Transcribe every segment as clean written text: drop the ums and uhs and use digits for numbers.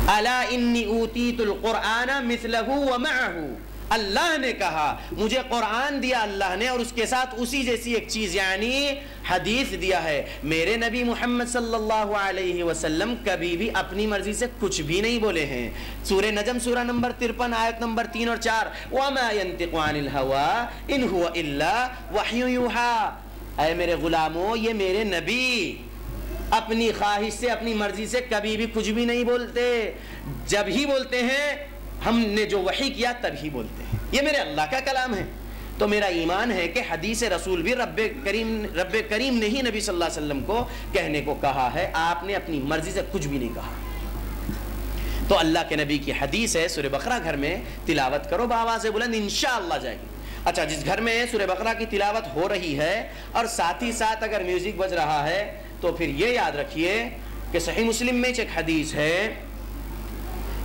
الا انی اوتیت القرآن مثلہ ومعہ، اللہ نے کہا مجھے قرآن دیا اللہ نے اور اس کے ساتھ اسی جیسی ایک چیز یعنی حدیث دیا ہے۔ میرے نبی محمد صلی اللہ علیہ وسلم کبھی بھی اپنی مرضی سے کچھ بھی نہیں بولے ہیں۔ سورہ نجم سورہ نمبر 53 آیت نمبر 3 اور 4، وَمَا يَنْتِقُ عَنِ الْهَوَىٰ إِنْ هُوَ إِلَّا وَحْيٌ يُوحَىٰ، اے میرے غلاموں یہ میرے نبی اپنی خواہش سے اپنی مرضی سے کبھی بھی کچھ بھی نہیں بولتے، جب ہی بولتے ہیں ہم نے جو وحی کیا تب ہی بولتے ہیں، یہ میرے اللہ کا کلام ہے۔ تو میرا ایمان ہے کہ حدیث رسول بھی رب کریم نے ہی نبی صلی اللہ علیہ وسلم کو کہنے کو کہا ہے، آپ نے اپنی مرضی سے کچھ بھی نہیں کہا۔ تو اللہ کے نبی کی حدیث ہے سورہ بقرہ گھر میں تلاوت کرو بآواز بلند، انشاءاللہ جائے گی۔ اچھا، جس گھر میں سورہ بقرہ کی تلاوت ہو رہی ہے اور ساتھ ہی ساتھ اگر میوزک بج رہا ہے تو پھر یہ یاد رکھیے کہ صحیح مسلم میں ایک حدیث ہے،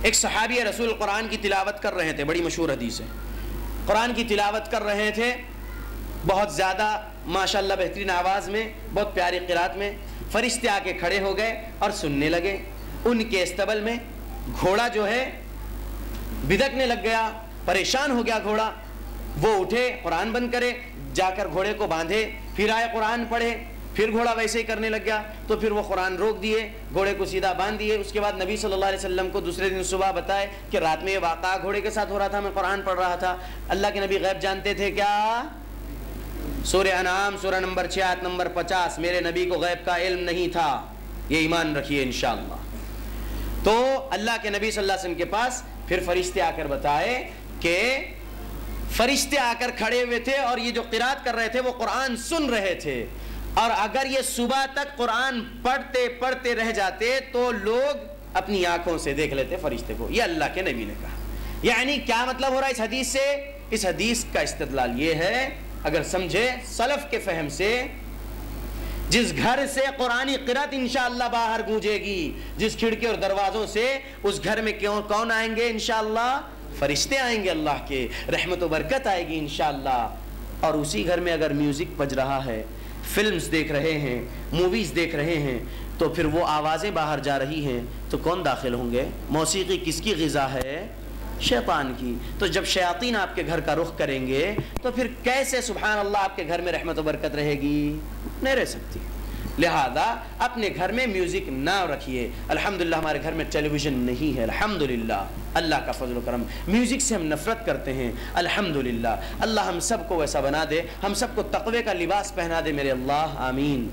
ایک صحابی رسول قرآن کی تلاوت کر رہے تھے، بڑی مشہور حدیث ہے، قرآن کی تلاوت کر رہے تھے بہت زیادہ ماشاءاللہ بہترین آواز میں، بہت پیاری قرات میں، فرشتے آ کے کھڑے ہو گئے اور سننے لگے۔ ان کے استبل میں گھوڑا جو ہے بدکنے لگ گیا، پریشان ہو گیا گھوڑا، وہ اٹھے قرآن بند کرے، جا کر گھوڑے کو باندھے، پھر آئے قرآن پڑھے، پھر گھوڑا ویسے ہی کرنے لگ گیا، تو پھر وہ قرآن روک دیے، گھوڑے کو سیدھا باندھ دیے۔ اس کے بعد نبی صلی اللہ علیہ وسلم کو دوسرے دن صبح بتائے کہ رات میں یہ واقعہ گھوڑے کے ساتھ ہو رہا تھا، میں قرآن پڑھ رہا تھا۔ اللہ کے نبی غیب جانتے تھے کیا؟ سورہ انعام سورہ نمبر 6 آیت نمبر 50، میرے نبی کو غیب کا علم نہیں تھا، یہ ایمان رکھیے انشاءاللہ۔ تو اللہ کے نبی صلی اللہ علیہ وسلم کے پاس پھر فرشتے آ کر بتائے کہ فرشتے آ کر کھڑے ہوئے تھے اور یہ جو قرات کر رہے تھے وہ قرآن سن رہے تھے، اور اگر یہ صبح تک قرآن پڑھتے پڑھتے رہ جاتے تو لوگ اپنی آنکھوں سے دیکھ لیتے فرشتے کو۔ یہ اللہ کے نبی نے کہا۔ یعنی کیا مطلب ہو رہا ہے اس حدیث سے؟ اس حدیث کا استدلال یہ ہے، اگر سمجھے سلف کے فہم سے، جس گھر سے قرآنی قرات انشاءاللہ باہر گونجے گی، جس کھڑکی اور دروازوں سے، اس گھر میں کون آئیں گے انشاءاللہ؟ فرشتے آئیں گے، اللہ کے رحمت و برکت آئے گی انشاءاللہ۔ اور اسی گھر میں اگر میوزک بج رہا ہے، فلمز دیکھ رہے ہیں، موویز دیکھ رہے ہیں، تو پھر وہ آوازیں باہر جا رہی ہیں تو کون داخل ہوں گے؟ موسیقی کس کی غذا ہے؟ شیطان کی۔ تو جب شیاطین آپ کے گھر کا رخ کریں گے تو پھر کیسے سبحان اللہ آپ کے گھر میں رحمت و برکت رہے گی؟ نہیں رہ سکتی۔ لہذا اپنے گھر میں میوزک نہ رکھیے۔ الحمدللہ ہمارے گھر میں ٹیلی ویژن نہیں ہے، الحمدللہ، اللہ کا فضل و کرم۔ میوزک سے ہم نفرت کرتے ہیں، الحمدللہ۔ اللہ ہم سب کو ویسا بنا دے، ہم سب کو تقوی کا لباس پہنا دے میرے اللہ، آمین۔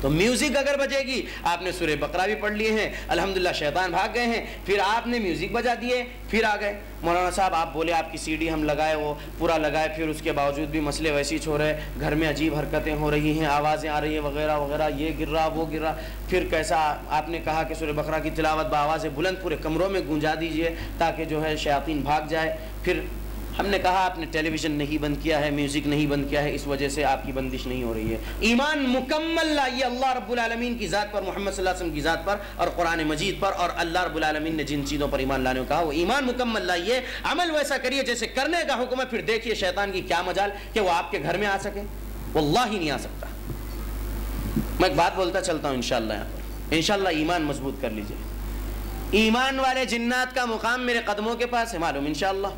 تو میوزک اگر بجے گی، آپ نے سورہ بقرہ بھی پڑھ لیے ہیں، الحمدللہ شیطان بھاگ گئے ہیں، پھر آپ نے میوزک بجا دیے، پھر آ گئے مولانا صاحب آپ بولے آپ کی سی ڈی ہم لگائے، وہ پورا لگائے، پھر اس کے باوجود بھی مسئلے ویسے ہی چھو رہے، گھر میں عجیب حرکتیں ہو رہی ہیں، آوازیں آ رہی ہیں وغیرہ وغیرہ، یہ گر رہا وہ گر رہا۔ پھر کیسا آپ نے کہا کہ سورہ بقرہ کی تلاوت بآواز بلند پورے کمروں میں گونجا دیجئے تاکہ جو ہے شیاطین بھاگ جائے۔ پھر ہم نے کہا آپ نے ٹیلی ویژن نہیں بند کیا ہے، میوزک نہیں بند کیا ہے، اس وجہ سے آپ کی بندش نہیں ہو رہی ہے۔ ایمان مکمل لائیے اللہ رب العالمین کی ذات پر، محمد صلی اللہ علیہ وسلم کی ذات پر اور قرآن مجید پر، اور اللہ رب العالمین نے جن چیزوں پر ایمان لانے کو کہا وہ ایمان مکمل لائیے، عمل ویسا کریے جیسے کرنے کا حکم ہے۔ پھر دیکھیے شیطان کی کیا مجال کہ وہ آپ کے گھر میں آ سکے، واللہ ہی نہیں آ سکتا۔ میں ایک بات بولتا چلتا ہوں انشاءاللہ یہاں پر، انشاءاللہ ایمان مضبوط کر لیجئے۔ ایمان والے جنات کا مقام میرے قدموں کے پاس ہے، معلوم انشاءاللہ۔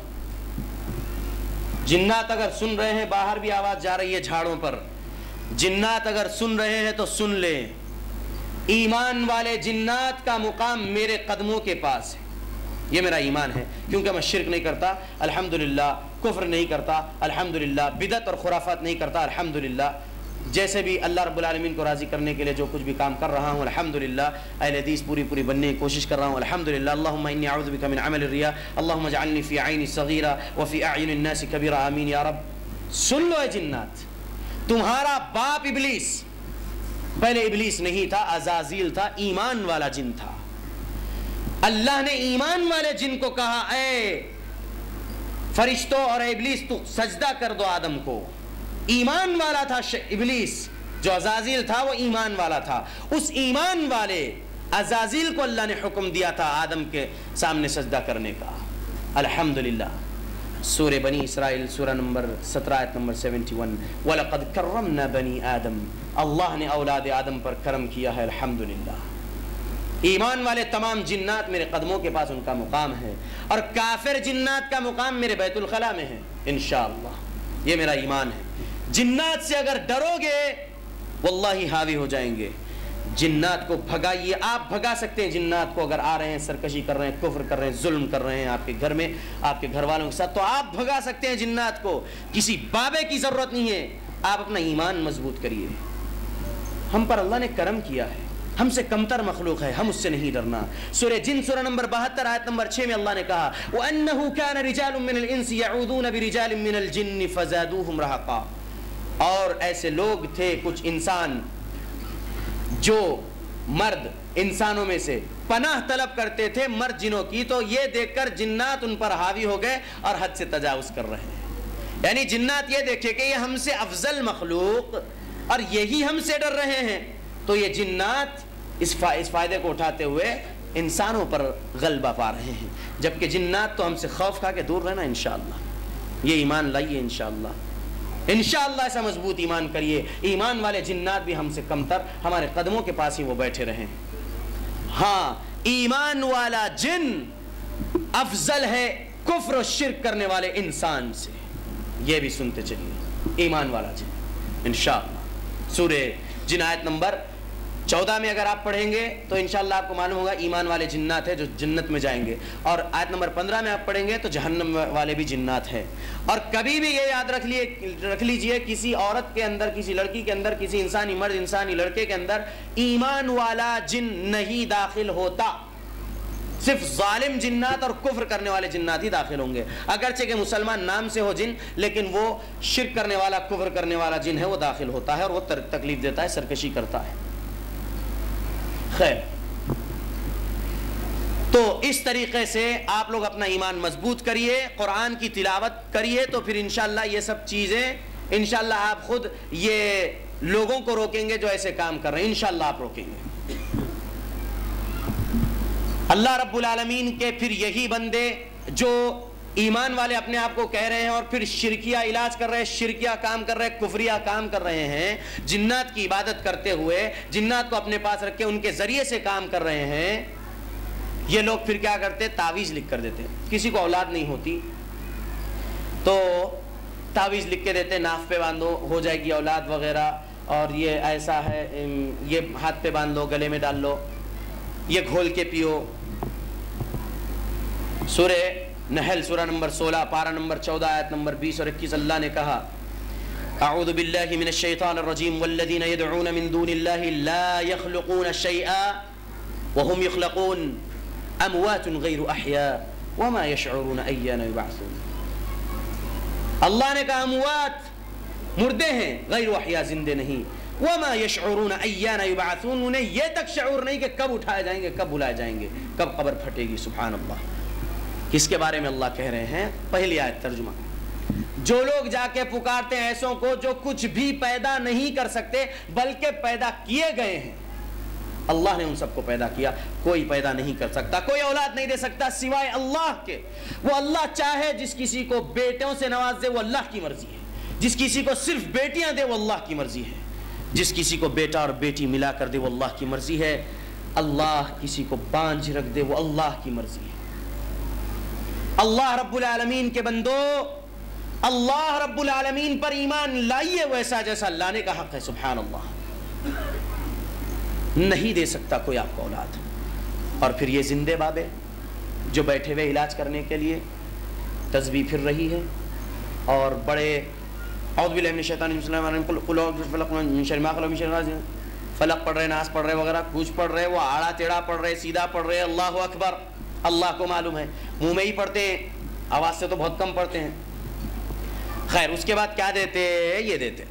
جنات اگر سن رہے ہیں، باہر بھی آواز جا رہی ہے جھاڑوں پر، جنات اگر سن رہے ہیں تو سن لیں، ایمان والے جنات کا مقام میرے قدموں کے پاس ہے، یہ میرا ایمان ہے، کیونکہ میں شرک نہیں کرتا الحمدللہ، کفر نہیں کرتا الحمدللہ، بدعت اور خرافات نہیں کرتا الحمدللہ، جیسے بھی اللہ رب العالمین کو راضی کرنے کے لیے جو کچھ بھی کام کر رہا ہوں الحمدللہ، اہل حدیث پوری بننے کی کوشش کر رہا ہوں الحمدللہ۔ اللہم انی اعوذ بک من عمل الریا، اللہم اجعلنی فی عینی صغیرہ وفی اعین الناس کبیرہ، آمین یا رب۔ سن لو اے جنات، تمہارا باپ ابلیس، پہلے ابلیس نہیں تھا، عزازیل تھا، ایمان والا جن تھا۔ اللہ نے ایمان والے جن کو کہا اے فرشتوں اور اے ابلیس تو سجدہ کر دو آدم کو۔ ایمان والا تھا ابلیس، جو عزازیل تھا وہ ایمان والا تھا، اس ایمان والے عزازیل کو اللہ نے حکم دیا تھا آدم کے سامنے سجدہ کرنے کا، الحمدللہ۔ سورہ بنی اسرائیل سورہ نمبر 17 آیت نمبر 71، وَلَقَدْ كَرَّمْنَا بَنِي آدم، اللہ نے اولاد آدم پر کرم کیا ہے الحمدللہ۔ ایمان والے تمام جنات میرے قدموں کے پاس ان کا مقام ہے، اور کافر جنات کا مقام میرے بیت الخلا میں ہے انشاءاللہ۔ یہ میرا ایمان ہے۔ جنات سے اگر ڈرو گے واللہ حاوی ہو جائیں گے۔ جنات کو بھگائیے، آپ بھگا سکتے ہیں جنات کو، اگر آ رہے ہیں سرکشی کر رہے ہیں، کفر کر رہے ہیں، ظلم کر رہے ہیں آپ کے گھر میں، آپ کے گھر والوں کے ساتھ، تو آپ بھگا سکتے ہیں جنات کو، کسی بابے کی ضرورت نہیں ہے۔ آپ اپنا ایمان مضبوط کریے۔ ہم پر اللہ نے کرم کیا ہے، ہم سے کمتر مخلوق ہے، ہم اس سے نہیں ڈرنا۔ سورہ جن سورہ نمبر 72 آیت نمبر 6 میں اللہ نے کہا وَأَنَّهُ كَانَ رِجَالٌ مِّنَ الْإِنسِ يَعُوذُونَ بِرِجَالٍ مِّنَ الْجِنِّ فَزَادُوهُمْ رَهَقًا، اور ایسے لوگ تھے کچھ انسان جو مرد انسانوں میں سے پناہ طلب کرتے تھے مرد جنوں کی، تو یہ دیکھ کر جنات ان پر حاوی ہو گئے اور حد سے تجاوز کر رہے ہیں۔ یعنی جنات یہ دیکھے کہ یہ ہم سے افضل مخلوق اور یہی ہم سے ڈر رہے ہیں، تو یہ جنات اس فائدے کو اٹھاتے ہوئے انسانوں پر غلبہ پا رہے ہیں، جبکہ جنات تو ہم سے خوف کھا کے دور رہنا انشاءاللہ۔ یہ ایمان لائیے انشاءاللہ، انشاءاللہ ایسا مضبوط ایمان کریے، ایمان والے جنات بھی ہم سے کمتر ہمارے قدموں کے پاس ہی وہ بیٹھے رہیں۔ ہاں، ایمان والا جن افضل ہے کفر و شرک کرنے والے انسان سے، یہ بھی سنتے چلیے، ایمان والا جن انشاءاللہ۔ سورہ جن آیت نمبر 14 میں اگر آپ پڑھیں گے تو انشاءاللہ آپ کو معلوم ہوگا ایمان والے جنات ہیں جو جنت میں جائیں گے، اور آیت نمبر 15 میں آپ پڑھیں گے تو جہنم والے بھی جنات ہیں۔ اور کبھی بھی یہ یاد رکھ لیجئے کسی عورت کے اندر، کسی لڑکی کے اندر، کسی انسانی مرد، انسانی لڑکے کے اندر ایمان والا جن نہیں داخل ہوتا، صرف ظالم جنات اور کفر کرنے والے جنات ہی داخل ہوں گے۔ اگرچہ کہ مسلمان نام سے ہو جن، لیکن وہ شرک کرنے والا، کفر کرنے والا جن ہے وہ داخل ہوتا ہے اور وہ تکلیف دیتا ہے، سرکشی کرتا ہے۔ خیر، تو اس طریقے سے آپ لوگ اپنا ایمان مضبوط کریے، قرآن کی تلاوت کریے، تو پھر انشاءاللہ یہ سب چیزیں انشاءاللہ آپ خود یہ لوگوں کو روکیں گے جو ایسے کام کر رہے ہیں، انشاءاللہ آپ روکیں گے۔ اللہ رب العالمین کے پھر یہی بندے جو ایمان والے اپنے آپ کو کہہ رہے ہیں اور پھر شرکیہ علاج کر رہے ہیں، شرکیہ کام کر رہے ہیں، کفریہ کام کر رہے ہیں، جنات کی عبادت کرتے ہوئے، جنات کو اپنے پاس رکھ کے ان کے ذریعے سے کام کر رہے ہیں، یہ لوگ پھر کیا کرتے ہیں؟ تعویذ لکھ کر دیتے ہیں۔ کسی کو اولاد نہیں ہوتی تو تعویذ لکھ کے دیتے ہیں، ناف پہ باندھو ہو جائے گی اولاد وغیرہ، اور یہ ایسا ہے، یہ ہاتھ پہ باندھ لو، گلے میں ڈال لو، یہ گھول کے پیو۔ سورہ نحل سورہ نمبر 16 پارہ نمبر 14 آیت نمبر 20 اور 21 اللہ نے کہا اعوذ باللہ من الشیطان الرجیم والذین یدعون من دون اللہ لا یخلقون شیئا وهم یخلقون اموات غیر احیاء وما یشعرون ایان یبعثون۔ اللہ نے کہا اموات مردے ہیں، غیر احیاء زندے نہیں، وما یشعرون ایان یبعثون، انہیں یہ تک شعور نہیں کہ کب اٹھائے جائیں گے، کب بلائے جائیں گے، کب قبر پھٹے گی۔ سبحان اللہ۔ کس کے بارے میں اللہ کہہ رہے ہیں؟ پہلی آیت ترجمہ، جو لوگ جا کے پکارتے ہیں ایسوں کو جو کچھ بھی پیدا نہیں کر سکتے بلکہ پیدا کیے گئے ہیں۔ اللہ نے ان سب کو پیدا کیا، کوئی پیدا نہیں کر سکتا، کوئی اولاد نہیں دے سکتا سوائے اللہ کے۔ وہ اللہ چاہے جس کسی کو بیٹوں سے نواز دے وہ اللہ کی مرضی ہے، جس کسی کو صرف بیٹیاں دے وہ اللہ کی مرضی ہے، جس کسی کو بیٹا اور بیٹی ملا کر دے وہ اللہ کی مرضی ہے، اللہ کسی کو بانجھ رکھ دے وہ اللہ کی مرضی ہے۔ اللہ رب العالمین کے بندو، اللہ رب العالمین پر ایمان لائیے ویسا جیسا لانے کا حق ہے۔ سبحان اللہ۔ نہیں دے سکتا کوئی آپ کو اولاد، اور پھر یہ زندے بابے جو بیٹھے ہوئے علاج کرنے کے لیے تسبیح پھر رہی ہے، اور بڑے اعوذ باللہ من الشیطان الرجیم فلق پڑھ رہے، ناس پڑھ رہے وغیرہ، کچھ پڑھ رہے، وہ آڑا ٹیڑھا پڑھ رہے، سیدھا پڑھ رہے، اللہ اکبر، اللہ کو معلوم ہے، منہ میں ہی پڑھتے ہیں، آواز سے تو بہت کم پڑھتے ہیں۔ خیر، اس کے بعد کیا دیتے؟ یہ دیتے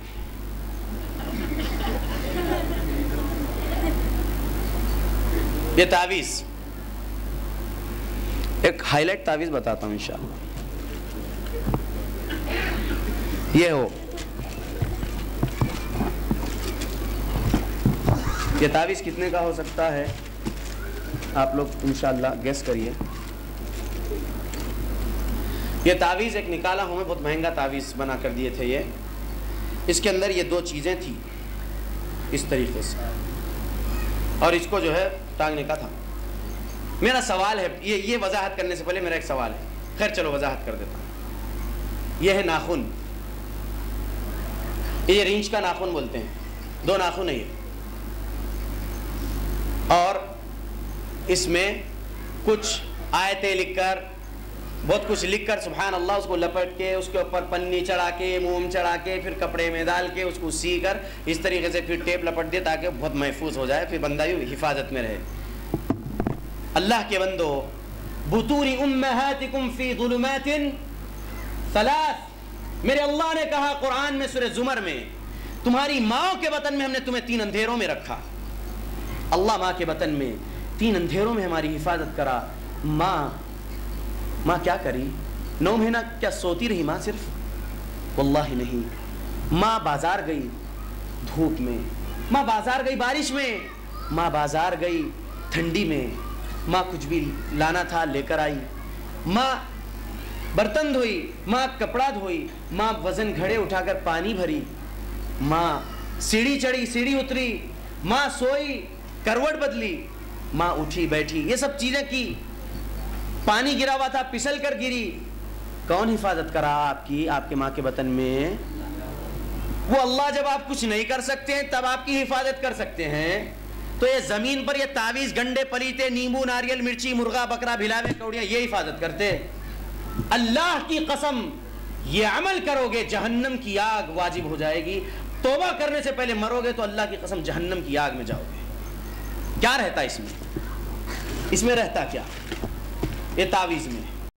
یہ تعویذ، ایک ہائی لائٹ تعویذ بتاتا ہوں انشاءاللہ۔ یہ ہو، یہ تعویذ کتنے کا ہو سکتا ہے آپ لوگ انشاءاللہ گیس کریے۔ یہ تعویذ ایک نکالا ہوں میں، بہت مہنگا تعویذ بنا کر دیے تھے یہ۔ اس کے اندر یہ دو چیزیں تھیں اس طریقے سے، اور اس کو جو ہے ٹانگنے کا تھا. میرا سوال ہے, یہ وضاحت کرنے سے پہلے میرا ایک سوال ہے, خیر چلو وضاحت کر دیتا ہوں. یہ ہے ناخن, یہ ریچھ کا ناخن بولتے ہیں, 2 ناخن ہے یہ, اور اس میں کچھ آیتیں لکھ کر, بہت کچھ لکھ کر سبحان اللہ اس کو لپٹ کے, اس کے اوپر پنی چڑھا کے, موم چڑھا کے, پھر کپڑے میں ڈال کے اس کو سی کر اس طریقے سے پھر ٹیپ لپٹ دے تاکہ بہت محفوظ ہو جائے, پھر بندہ بھی حفاظت میں رہے. اللہ کے بندو, بطور امہاتکم فی ظلمات ثلاث, میرے اللہ نے کہا قرآن میں سورہ زمر میں, تمہاری ماں کے بطن میں ہم نے تمہیں 3 اندھیروں میں رکھا. اللہ ماں کے بطن میں 3 اندھیروں میں ہماری حفاظت کرا. ماں کیا کری؟ 9 مہینہ کیا سوتی رہی ماں صرف؟ واللہ نہیں. ماں بازار گئی دھوپ میں, ماں بازار گئی بارش میں, ماں بازار گئی ٹھنڈی میں, ماں کچھ بھی لانا تھا لے کر آئی, ماں برتن دھوئی, ماں کپڑا دھوئی, ماں وزن گھڑے اٹھا کر پانی بھری, ماں سیڑھی چڑھی سیڑھی اتری, ماں سوئی کروٹ بدلی, ماں اٹھی بیٹھی, یہ سب چیزیں کی. پانی گرا ہوا تھا پھسل کر گری, کون حفاظت کرا آپ کی, آپ کے ماں کے بطن میں؟ وہ اللہ. جب آپ کچھ نہیں کر سکتے ہیں تب آپ کی حفاظت کر سکتے ہیں. تو یہ زمین پر یہ تعویذ گنڈے پلیتے نیمبو ناریل مرچی مرغا بکرا بھلاوے کوڑیاں یہ حفاظت کرتے. اللہ کی قسم یہ عمل کرو گے جہنم کی آگ واجب ہو جائے گی. توبہ کرنے سے پہلے مرو گے تو اللہ کی قسم جہنم کی آگ میں جاؤ گے. کیا رہتا اس میں رہتا کیا یہ تعویذ میں؟